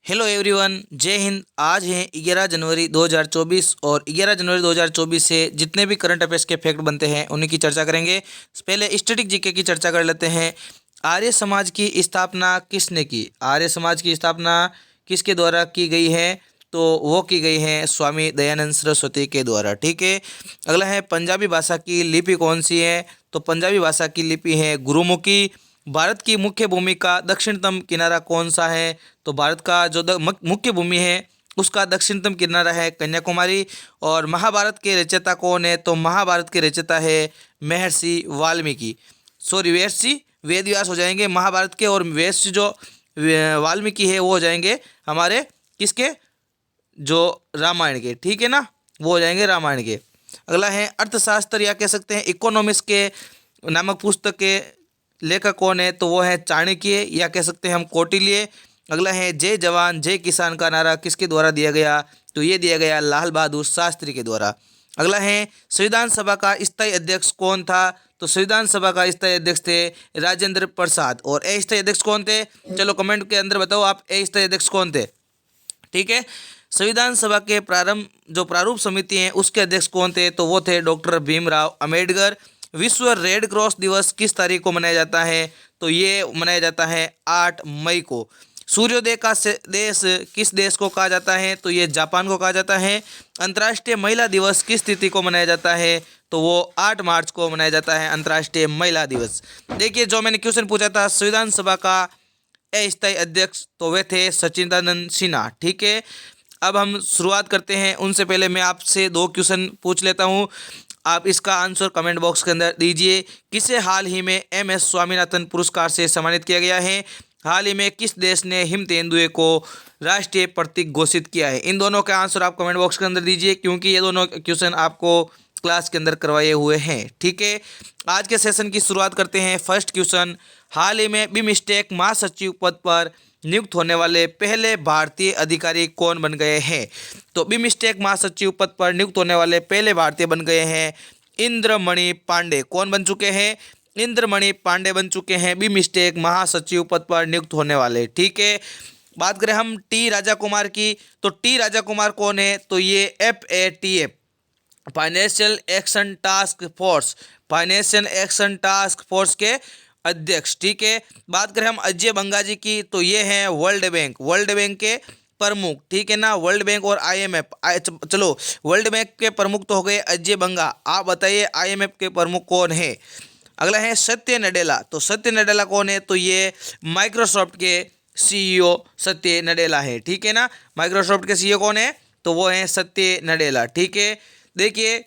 Hello everyone, जय हिंद। आज है 11 जनवरी 2024 और 11 जनवरी 2024 से जितने भी करंट अफेयर्स के फैक्ट बनते हैं उन्हीं की चर्चा करेंगे। पहले स्टैटिक जीके की चर्चा कर लेते हैं। आर्य समाज की स्थापना किसने की? आर्य समाज की स्थापना किसके द्वारा की गई है? तो वो की गई है स्वामी दयानंद सरस्वती के द्वारा। ठीक है। अगला है पंजाबी भाषा की लिपि कौन सी है? तो पंजाबी भाषा की लिपि है गुरुमुखी। भारत की मुख्य भूमि का दक्षिणतम किनारा कौन सा है? तो भारत का जो मुख्य भूमि है उसका दक्षिणतम किनारा है कन्याकुमारी। और महाभारत के रचयिता कौन है? तो महाभारत के रचयिता है महर्षि वाल्मीकि। सॉरी, महर्षि वेदव्यास हो जाएंगे महाभारत के, और वेद जो वाल्मीकि है वो हो जाएंगे हमारे किसके? जो रामायण के। ठीक है ना, वो हो जाएंगे रामायण के। अगला है अर्थशास्त्र या कह सकते हैं इकोनॉमिक्स के नामक पुस्तक के लेखक कौन है? तो वो है चाणक्य या कह सकते हैं हम कौटिल्य। अगला है जय जवान जय किसान का नारा किसके द्वारा दिया गया? तो ये दिया गया लाल बहादुर शास्त्री के द्वारा। अगला है संविधान सभा का स्थायी अध्यक्ष कौन था? तो संविधान सभा का स्थायी अध्यक्ष थे राजेंद्र प्रसाद। और अस्थायी अध्यक्ष कौन थे? चलो कमेंट के अंदर बताओ आप अस्थायी अध्यक्ष कौन थे। ठीक है। संविधान सभा के प्रारंभ जो प्रारूप समिति है उसके अध्यक्ष कौन थे? तो वो थे डॉक्टर भीमराव अंबेडकर। विश्व रेड क्रॉस दिवस किस तारीख को मनाया जाता है? तो ये मनाया जाता है 8 मई को। सूर्योदय का देश किस देश को कहा जाता है? तो ये जापान को कहा जाता है। अंतर्राष्ट्रीय महिला दिवस किस तिथि को मनाया जाता है? तो वो 8 मार्च को मनाया जाता है अंतर्राष्ट्रीय महिला दिवस। देखिए, जो मैंने क्वेश्चन पूछा था संविधान सभा का अस्थायी अध्यक्ष, तो वे थे सच्चिदानंद सिन्हा। ठीक है। अब हम शुरुआत करते हैं। उनसे पहले मैं आपसे 2 क्वेश्चन पूछ लेता हूं। आप इसका आंसर कमेंट बॉक्स के अंदर दीजिए। किसे हाल ही में MS स्वामीनाथन पुरस्कार से सम्मानित किया गया है? हाल ही में किस देश ने हिम तेंदुए को राष्ट्रीय प्रतीक घोषित किया है? इन दोनों का आंसर आप कमेंट बॉक्स के अंदर दीजिए, क्योंकि ये दोनों क्वेश्चन आपको क्लास के अंदर करवाए हुए हैं। ठीक है। आज के सेशन की शुरुआत करते हैं। फर्स्ट क्वेश्चन, हाल ही में बिमस्टेक महासचिव पद पर नियुक्त होने वाले पहले भारतीय अधिकारी कौन बन गए हैं? तो बिमस्टेक महासचिव पद पर नियुक्त होने वाले पहले भारतीय बन गए हैं इंद्रमणि पांडे। कौन बन चुके हैं? इंद्रमणि पांडे बन चुके हैं बिमस्टेक महासचिव पद पर नियुक्त होने वाले। ठीक है। बात करें हम टी राजा कुमार की, तो टी राजा कुमार कौन है? तो ये FATF financial action task force, financial action task force के अध्यक्ष। ठीक है। बात करें हम अजय बंगा जी की, तो ये हैं वर्ल्ड बैंक, वर्ल्ड बैंक के प्रमुख। ठीक है ना, वर्ल्ड बैंक और IMF। चलो, वर्ल्ड बैंक के प्रमुख तो हो गए अजय बंगा। आप बताइए IMF के प्रमुख कौन है? अगला है सत्य नडेला। तो सत्य नडेला कौन है? तो ये माइक्रोसॉफ्ट के CEO सत्य नडेला है। ठीक है ना, माइक्रोसॉफ्ट के CEO कौन है? तो वो है सत्य नडेला। ठीक है। देखिए,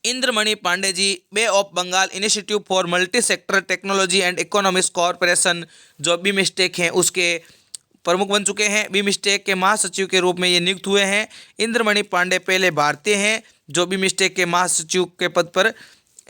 Indramani Pandey ji bay of Bengal institute for multi sector technology and economics corporation जो बिमस्टेक हैं उसके प्रमुख बन चुके हैं। बिमस्टेक के महासचिव के रूप में ये नियुक्त हुए हैं। इंद्रमणि पांडे पहले भारतीय हैं जो बिमस्टेक के महासचिव के पद पर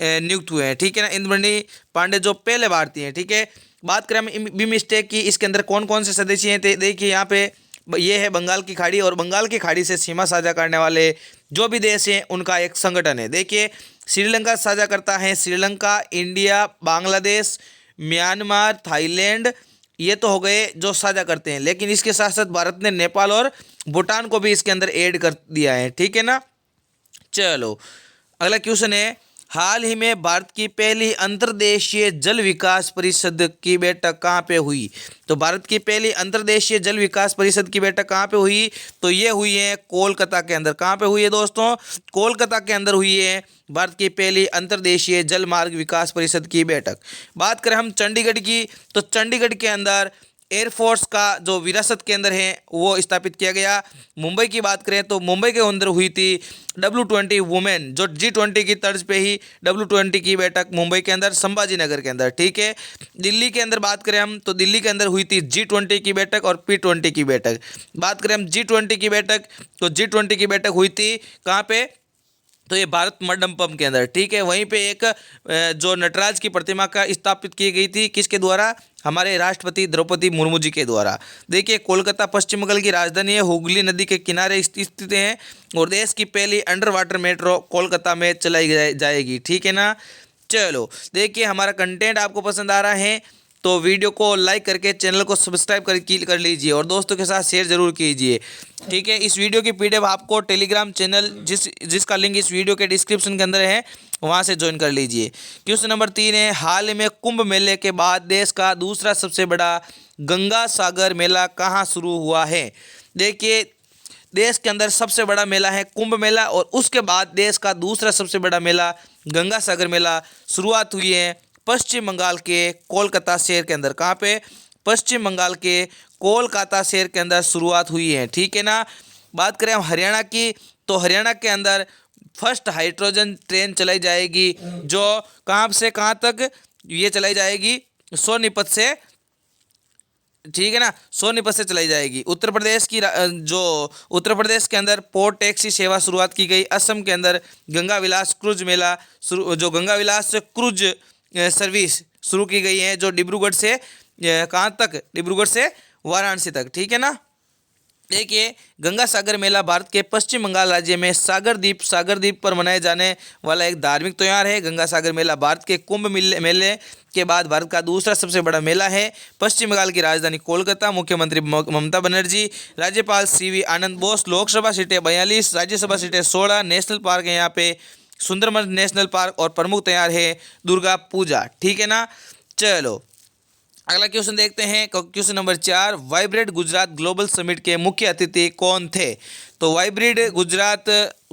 नियुक्त हुए हैं। ठीक है ना, इंद्रमणि पांडे जो पहले भारतीय हैं। ठीक है। बात करें हम बिमस्टेक की, इसके अंदर कौन कौन से सदस्य हैं? देखिए यहाँ पे ये है बंगाल की खाड़ी, और बंगाल की खाड़ी से सीमा साझा करने वाले जो भी देश हैं उनका एक संगठन है। देखिए, श्रीलंका साझा करता है, Sri Lanka, India, Bangladesh, Myanmar, Thailand, ये तो हो गए जो साझा करते हैं। लेकिन इसके साथ साथ भारत ने नेपाल और भूटान को भी इसके अंदर ऐड कर दिया है। ठीक है ना। चलो, अगला क्वेश्चन है, हाल ही में भारत की पहली अंतर्देशीय जल विकास परिषद की बैठक कहाँ पे हुई? तो भारत की पहली अंतर्देशीय जल विकास परिषद की बैठक कहाँ पे हुई? तो ये हुई है कोलकाता के अंदर। कहाँ पे हुई है दोस्तों? कोलकाता के अंदर हुई है भारत की पहली अंतर्देशीय जल मार्ग विकास परिषद की बैठक। बात करें हम चंडीगढ़ की, तो चंडीगढ़ के अंदर एयरफोर्स का जो विरासत केंद्र है वो स्थापित किया गया। मुंबई की बात करें तो मुंबई के अंदर हुई थी W20 वुमेन, जो G20 की तर्ज पे ही W20 की बैठक मुंबई के अंदर, संभाजी नगर के अंदर। ठीक है। दिल्ली के अंदर बात करें हम, तो दिल्ली के अंदर हुई थी G20 की बैठक और P20 की बैठक। बात करें हम G20 की बैठक, तो G20 की बैठक हुई थी कहाँ पे? तो ये भारत मंडपम के अंदर। ठीक है। वहीं पे एक जो नटराज की प्रतिमा का स्थापित की गई थी, किसके द्वारा? हमारे राष्ट्रपति द्रौपदी मुर्मू जी के द्वारा। देखिए, कोलकाता पश्चिम बंगाल की राजधानी है, हुगली नदी के किनारे स्थित है, और देश की पहली अंडर वाटर मेट्रो कोलकाता में चलाई जाएगी। ठीक है ना। चलो, देखिए, हमारा कंटेंट आपको पसंद आ रहा है तो वीडियो को लाइक करके चैनल को सब्सक्राइब कर लीजिए और दोस्तों के साथ शेयर जरूर कीजिए। ठीक है, इस वीडियो की पीडीएफ आपको टेलीग्राम चैनल जिसका लिंक इस वीडियो के डिस्क्रिप्शन के अंदर है, वहां से ज्वाइन कर लीजिए। क्वेश्चन नंबर 3 है, हाल ही में कुंभ मेले के बाद देश का दूसरा सबसे बड़ा गंगा सागर मेला कहाँ शुरू हुआ है। देखिए, देश के अंदर सबसे बड़ा मेला है कुंभ मेला और उसके बाद देश का दूसरा सबसे बड़ा मेला गंगा सागर मेला शुरुआत हुई है पश्चिम बंगाल के कोलकाता शहर के अंदर। कहाँ पे? पश्चिम बंगाल के कोलकाता शहर के अंदर शुरुआत हुई है। ठीक है ना। बात करें हम हरियाणा की, तो हरियाणा के अंदर फर्स्ट हाइड्रोजन ट्रेन चलाई जाएगी, जो कहाँ से कहाँ तक ये चलाई जाएगी, सोनीपत से। ठीक है ना, सोनीपत से चलाई जाएगी। उत्तर प्रदेश की जो उत्तर प्रदेश के अंदर पोर्ट टैक्सी सेवा शुरुआत की गई। असम के अंदर गंगा विलास क्रूज मेला जो गंगा विलास क्रूज सर्विस शुरू की गई है, जो डिब्रूगढ़ से कहाँ तक, डिब्रूगढ़ से वाराणसी तक। ठीक है ना। देखिए, गंगा सागर मेला भारत के पश्चिम बंगाल राज्य में सागर द्वीप पर मनाए जाने वाला एक धार्मिक त्यौहार है। गंगा सागर मेला भारत के कुंभ मेले के बाद भारत का दूसरा सबसे बड़ा मेला है। पश्चिम बंगाल की राजधानी कोलकाता, मुख्यमंत्री ममता बनर्जी, राज्यपाल CV आनंद बोस, लोकसभा सीटें 42, राज्यसभा सीटें 16, नेशनल पार्क है यहाँ पे सुंदरबन नेशनल पार्क और प्रमुख त्यौहार है दुर्गा पूजा। ठीक है ना। चलो अगला क्वेश्चन देखते हैं। Question number 4, vibrant Gujarat global summit के मुख्य अतिथि कौन थे। तो वाइब्रेंट गुजरात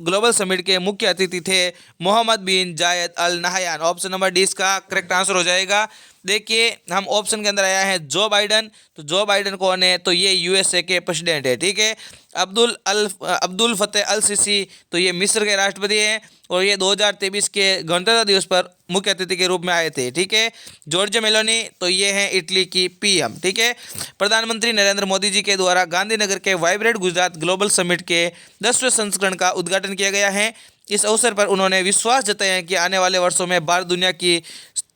ग्लोबल समिट के मुख्य अतिथि थे Mohammed bin Zayed Al Nahyan. Option number D इसका करेक्ट आंसर हो जाएगा। देखिए, हम ऑप्शन के अंदर आया है जो बाइडन। तो जो बाइडन कौन है, तो ये USA के प्रेसिडेंट है। ठीक है। अब्दुल फतेह अल सीसी, तो ये मिस्र के राष्ट्रपति हैं और ये 2023 के गणतंत्र दिवस पर मुख्य अतिथि के रूप में आए थे। ठीक है। जॉर्जिया मेलोनी, तो ये हैं इटली की PM। ठीक है। प्रधानमंत्री नरेंद्र मोदी जी के द्वारा गांधीनगर के वाइब्रेंट गुजरात ग्लोबल समिट के 10वें संस्करण का उद्घाटन किया गया है। इस अवसर पर उन्होंने विश्वास जताया कि आने वाले वर्षों में भारत दुनिया की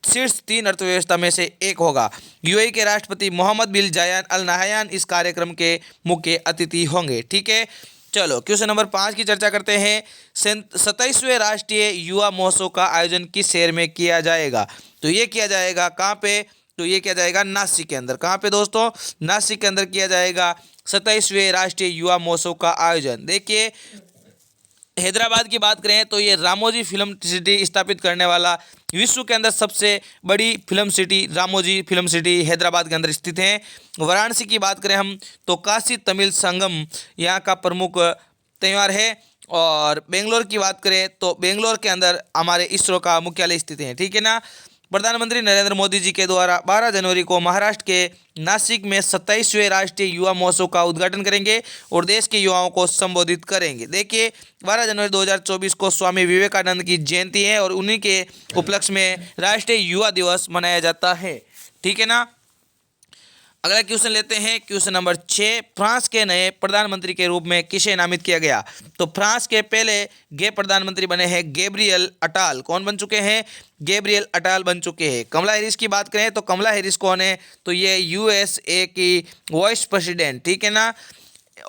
शीर्ष 3 अर्थव्यवस्था में से एक होगा। UAE के राष्ट्रपति Mohammad bin Zayed Al Nahyan इस कार्यक्रम के मुख्य अतिथि होंगे। ठीक है। चलो क्वेश्चन नंबर 5 की चर्चा करते हैं। 27वें राष्ट्रीय युवा महोत्सव का आयोजन किस शहर में किया जाएगा। तो ये किया जाएगा कहाँ पे, तो ये किया जाएगा नासिक के अंदर। कहाँ पे दोस्तों, नासिक के अंदर किया जाएगा 27वें राष्ट्रीय युवा महोत्सव का आयोजन। देखिए, हैदराबाद की बात करें तो ये रामोजी फिल्म सिटी स्थापित करने वाला विश्व के अंदर सबसे बड़ी film city Ramoji film city Hyderabad के अंदर स्थित है। वाराणसी की बात करें हम तो काशी तमिल संगम यहाँ का प्रमुख त्यौहार है। और बेंगलोर की बात करें तो बेंगलोर के अंदर हमारे इसरो का मुख्यालय स्थित है। ठीक है ना। प्रधानमंत्री नरेंद्र मोदी जी के द्वारा 12 जनवरी को महाराष्ट्र के नासिक में 27वें राष्ट्रीय युवा महोत्सव का उद्घाटन करेंगे और देश के युवाओं को संबोधित करेंगे। देखिए, 12 जनवरी 2024 को स्वामी विवेकानंद की जयंती है और उन्हीं के उपलक्ष्य में राष्ट्रीय युवा दिवस मनाया जाता है। ठीक है ना। अगला क्वेश्चन लेते हैं। क्वेश्चन नंबर 6, फ्रांस के नए प्रधानमंत्री के रूप में किसे नामित किया गया। तो फ्रांस के पहले गे प्रधानमंत्री बने हैं गैब्रियल अटाल। कौन बन चुके हैं, गैब्रियल अटाल बन चुके हैं। कमला हैरिस की बात करें तो कमला हैरिस कौन है, तो ये USA की वाइस प्रेसिडेंट। ठीक है ना।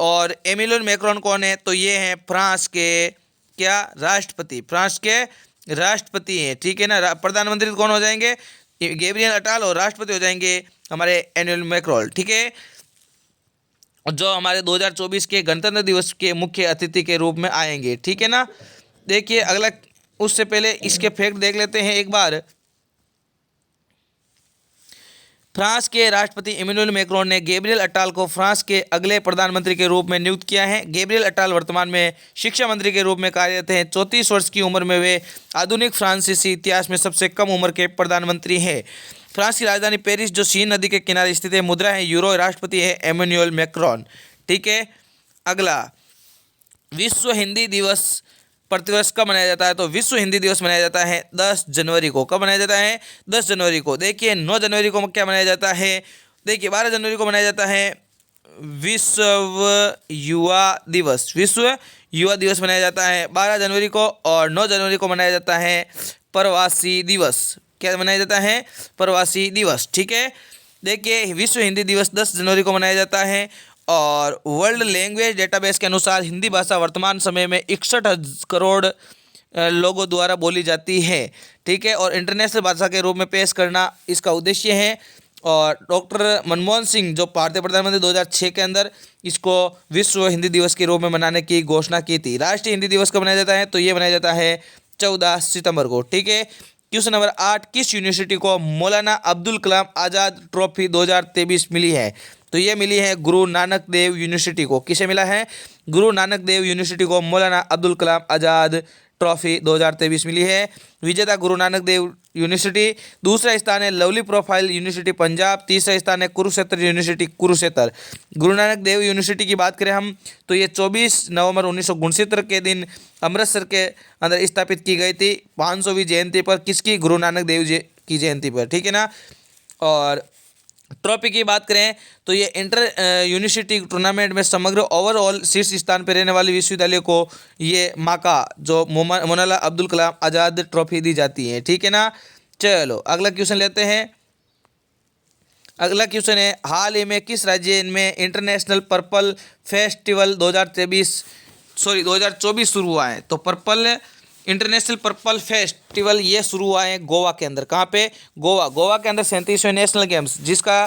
और एमिलियन मैक्रोन कौन है, तो ये हैं फ्रांस के क्या राष्ट्रपति, फ्रांस के राष्ट्रपति हैं। ठीक है ना। प्रधानमंत्री कौन हो जाएंगे, गैब्रियल अटाल, और राष्ट्रपति हो जाएंगे हमारे एमिलियन मैक्रोन। ठीक है। जो हमारे 2024 के गणतंत्र दिवस के मुख्य अतिथि के रूप में आएंगे। ठीक है ना। देखिए, अगला उससे पहले इसके फैक्ट देख लेते हैं एक बार। फ्रांस के राष्ट्रपति इमैनुअल मैक्रोन ने गैब्रियल अटाल को फ्रांस के अगले प्रधानमंत्री के रूप में नियुक्त किया है। गैब्रियल अटाल वर्तमान में शिक्षा मंत्री के रूप में कार्यरत हैं। 34 वर्ष की उम्र में वे आधुनिक फ्रांसीसी इतिहास में सबसे कम उम्र के प्रधानमंत्री हैं। फ्रांस की राजधानी पेरिस जो सीन नदी के किनारे स्थित है, मुद्रा है यूरो, राष्ट्रपति है इमैनुअल मैक्रोन। ठीक है। अगला, विश्व हिंदी दिवस प्रतिवर्ष कब मनाया जाता है। तो विश्व हिंदी दिवस मनाया जाता है 10 जनवरी को। कब मनाया जाता है, 10 जनवरी को। देखिए, 9 जनवरी को क्या मनाया जाता है, देखिए 12 जनवरी को मनाया जाता है विश्व युवा दिवस। विश्व युवा दिवस मनाया जाता है 12 जनवरी को। और 9 जनवरी को मनाया जाता है प्रवासी दिवस। क्या मनाया जाता है, प्रवासी दिवस। ठीक है। देखिए, विश्व हिंदी दिवस 10 जनवरी को मनाया जाता है। और वर्ल्ड लैंग्वेज डेटाबेस के अनुसार हिंदी भाषा वर्तमान समय में 61 करोड़ लोगों द्वारा बोली जाती है। ठीक है। और इंटरनेशनल भाषा के रूप में पेश करना इसका उद्देश्य है। और डॉक्टर मनमोहन सिंह जो भारतीय प्रधानमंत्री 2006 के अंदर इसको विश्व हिंदी दिवस के रूप में मनाने की घोषणा की थी। राष्ट्रीय हिंदी दिवस कब मनाया जाता है? तो ये मनाया जाता है 14 सितंबर को। ठीक है। क्वेश्चन नंबर 8, किस यूनिवर्सिटी को मौलाना अब्दुल कलाम आज़ाद ट्रॉफी 2023 मिली है? तो ये मिली है गुरु नानक देव यूनिवर्सिटी को। किसे मिला है? गुरु नानक देव यूनिवर्सिटी को मौलाना अब्दुल कलाम आज़ाद ट्रॉफी 2023 मिली है। विजेता गुरु नानक देव यूनिवर्सिटी। दूसरा स्थान है लवली प्रोफाइल यूनिवर्सिटी पंजाब। तीसरा स्थान है कुरुक्षेत्र यूनिवर्सिटी कुरुक्षेत्र। गुरु नानक देव यूनिवर्सिटी की बात करें हम तो ये 24 नवंबर 1969 के दिन अमृतसर के अंदर स्थापित की गई थी 500वीं जयंती पर। किसकी? गुरु नानक देव जी की जयंती पर। ठीक है ना। और ट्रॉफी की बात करें तो ये इंटर यूनिवर्सिटी टूर्नामेंट में समग्र ओवरऑल शीर्ष स्थान पर रहने वाले विश्वविद्यालय को ये माका जो मौलाना अब्दुल कलाम आज़ाद ट्रॉफी दी जाती है। ठीक है ना। चलो अगला क्वेश्चन लेते हैं। अगला क्वेश्चन है, हाल ही में किस राज्य में इंटरनेशनल पर्पल फेस्टिवल 2024 शुरू हुआ है? तो पर्पल इंटरनेशनल पर्पल फेस्टिवल ये शुरू हुआ है गोवा के अंदर। कहाँ पे? गोवा के अंदर 37वें नेशनल गेम्स जिसका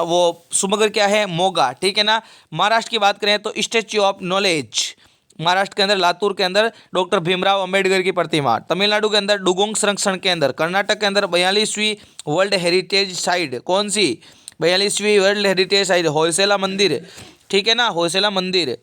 वो सुमग्र क्या है? मोगा। ठीक है ना। महाराष्ट्र की बात करें तो स्टैच्यू ऑफ नॉलेज महाराष्ट्र के अंदर लातूर के अंदर डॉक्टर भीमराव अंबेडकर की प्रतिमा। तमिलनाडु के अंदर डुगोंग संरक्षण के अंदर। कर्नाटक के अंदर 42वीं वर्ल्ड हेरिटेज साइट। कौन सी? 42वीं वर्ल्ड हेरिटेज साइट होयसला मंदिर। ठीक है ना। होयसला मंदिर।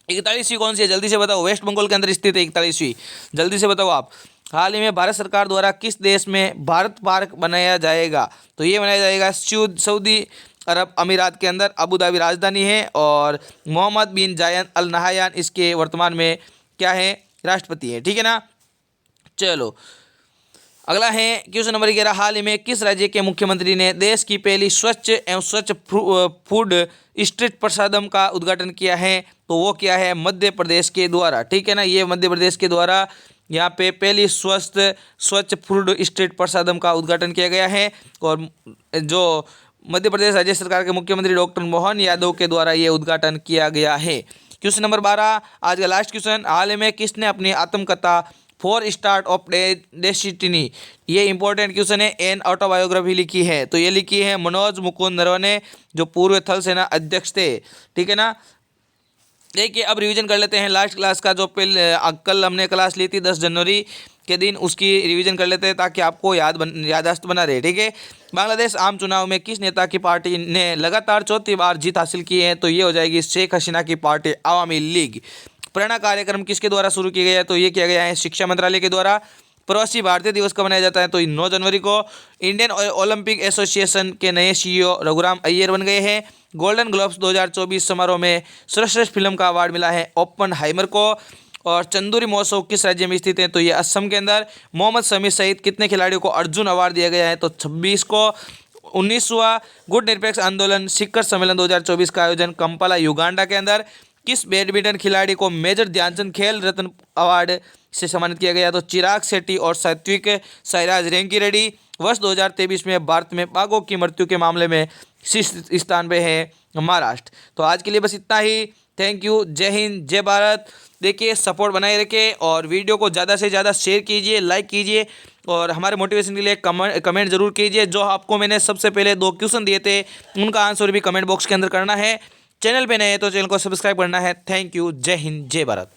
41वीं कौन सी है? जल्दी से बताओ। वेस्ट बंगाल के अंदर स्थित है 41वीं। जल्दी से बताओ आप। हाल ही में भारत सरकार द्वारा किस देश में भारत पार्क बनाया जाएगा? तो ये बनाया जाएगा सऊदी अरब अमीरात के अंदर। अबू धाबी राजधानी है। और Mohammad bin Zayed Al Nahyan इसके वर्तमान में क्या है? राष्ट्रपति है। ठीक है ना। चलो अगला है क्वेश्चन नंबर 11, हाल ही में किस राज्य के मुख्यमंत्री ने देश की पहली स्वच्छ एवं स्वच्छ फूड स्ट्रीट प्रसादम का उद्घाटन किया है? तो वो क्या है? मध्य प्रदेश के द्वारा। ठीक है ना। ये मध्य प्रदेश के द्वारा यहाँ पे पहली स्वच्छ फूड स्ट्रीट प्रसादम का उद्घाटन किया गया है। और जो मध्य प्रदेश राज्य सरकार के मुख्यमंत्री डॉक्टर मोहन यादव के द्वारा ये उद्घाटन किया गया है। क्वेश्चन नंबर 12, आज का लास्ट क्वेश्चन, हाल ही में किसने अपनी आत्मकथा 4 स्टार ऑफ डेस्टिनी, ये इंपॉर्टेंट क्वेश्चन है, एन ऑटोबायोग्राफी लिखी है? तो ये लिखी है मनोज मुकुंद नरवणे जो पूर्व थल सेना अध्यक्ष थे। ठीक है ना। देखिए अब रिवीजन कर लेते हैं लास्ट क्लास का जो कल हमने क्लास ली थी 10 जनवरी के दिन, उसकी रिवीजन कर लेते हैं ताकि आपको याददाश्त बना रहे। ठीक है। बांग्लादेश आम चुनाव में किस नेता की पार्टी ने लगातार चौथी बार जीत हासिल की है? तो ये हो जाएगी शेख हसीना की पार्टी आवामी लीग। प्रेरणा कार्यक्रम किसके द्वारा शुरू किया गया है? तो ये किया गया है शिक्षा मंत्रालय के द्वारा। प्रवासी भारतीय दिवस कब मनाया जाता है? तो 9 जनवरी को। इंडियन ओलंपिक एसोसिएशन के नए CEO रघुराम अय्यर बन गए हैं। गोल्डन ग्लोब्स 2024 समारोह में सर्वश्रेष्ठ फिल्म का अवार्ड मिला है ओपनहाइमर को। और चंदूरी महोत्सव किस राज्य में स्थित है? तो ये असम के अंदर। मोहम्मद शमी सहित कितने खिलाड़ियों को अर्जुन अवार्ड दिया गया है? तो 26 को। 19वां गुट निरपेक्ष आंदोलन शिखर सम्मेलन 2024 का आयोजन कंपाला युगांडा के अंदर। किस बैडमिंटन खिलाड़ी को मेजर ध्यानचंद खेल रत्न अवार्ड से सम्मानित किया गया? तो चिराग शेट्टी और सात्विक साईराज रेंकी वर्ष 2023 में भारत में बाघों की मृत्यु के मामले में शीर्ष स्थान पे है महाराष्ट्र। तो आज के लिए बस इतना ही। Thank you. जय हिंद, जय भारत। देखिए सपोर्ट बनाए रखें और वीडियो को ज़्यादा से ज़्यादा शेयर कीजिए, लाइक कीजिए और हमारे मोटिवेशन के लिए कमेंट जरूर कीजिए। जो आपको मैंने सबसे पहले 2 क्वेश्चन दिए थे उनका आंसर भी कमेंट बॉक्स के अंदर करना है। चैनल पे नए हैं तो चैनल को सब्सक्राइब करना है। Thank you. जय हिंद, जय भारत।